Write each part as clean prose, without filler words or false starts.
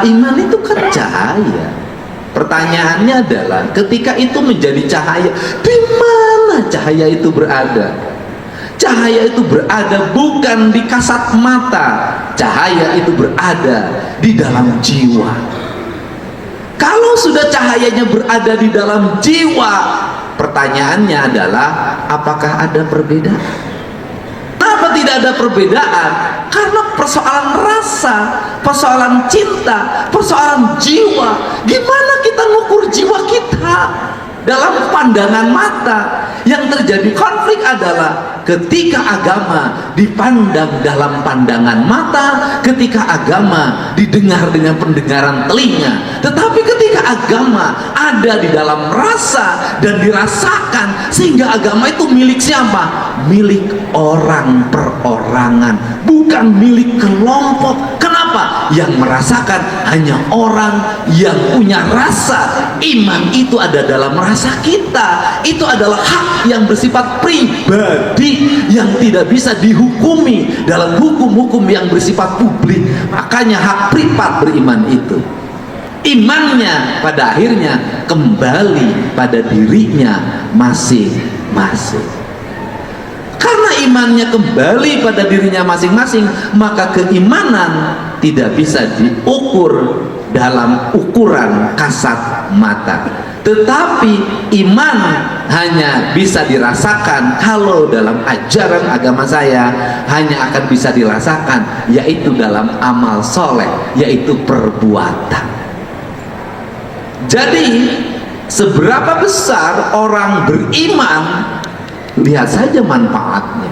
Iman itu kan cahaya. Pertanyaannya adalah ketika itu menjadi cahaya, di mana cahaya itu berada? Cahaya itu berada bukan di kasat mata, cahaya itu berada di dalam jiwa. Kalau sudah cahayanya berada di dalam jiwa, pertanyaannya adalah apakah ada perbedaan? Kenapa tidak ada perbedaan? Karena persoalan rasa, persoalan cinta, persoalan jiwa. Gimana kita ngukur jiwa kita dalam pandangan mata? Yang terjadi konflik adalah ketika agama dipandang dalam pandangan mata, ketika agama didengar dengan pendengaran telinga, tetapi ketika agama ada di dalam rasa dan dirasakan, sehingga agama itu milik siapa? Milik orang perorangan, bukan milik kelompok. Kenapa? Yang merasakan hanya orang yang punya rasa. Iman itu ada dalam rasa kita. Itu adalah hak yang bersifat pribadi, yang tidak bisa dihukumi dalam hukum-hukum yang bersifat publik. Makanya hak privat beriman itu, imannya pada akhirnya kembali pada dirinya masing-masing. Karena imannya kembali pada dirinya masing-masing, maka keimanan tidak bisa diukur dalam ukuran kasat mata, tetapi iman hanya bisa dirasakan kalau dalam ajaran agama saya hanya akan bisa dirasakan yaitu dalam amal soleh, yaitu perbuatan. Jadi seberapa besar orang beriman, lihat saja manfaatnya.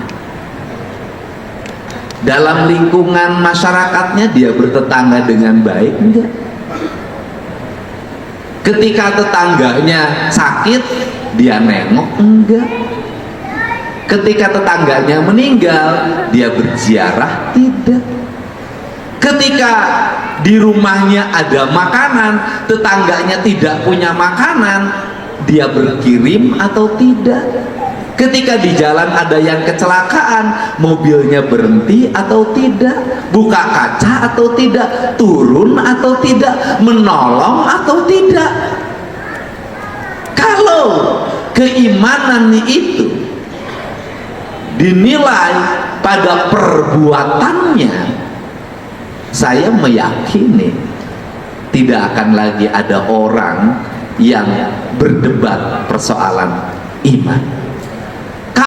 Dalam lingkungan masyarakatnya dia bertetangga dengan baik enggak? Ketika tetangganya sakit, dia nengok enggak? Ketika tetangganya meninggal, dia berziarah tidak? Ketika di rumahnya ada makanan, tetangganya tidak punya makanan, dia berkirim atau tidak? Ketika di jalan ada yang kecelakaan, mobilnya berhenti atau tidak, buka kaca atau tidak, turun atau tidak, menolong atau tidak? Kalau keimanan itu dinilai pada perbuatannya, saya meyakini tidak akan lagi ada orang yang berdebat persoalan iman.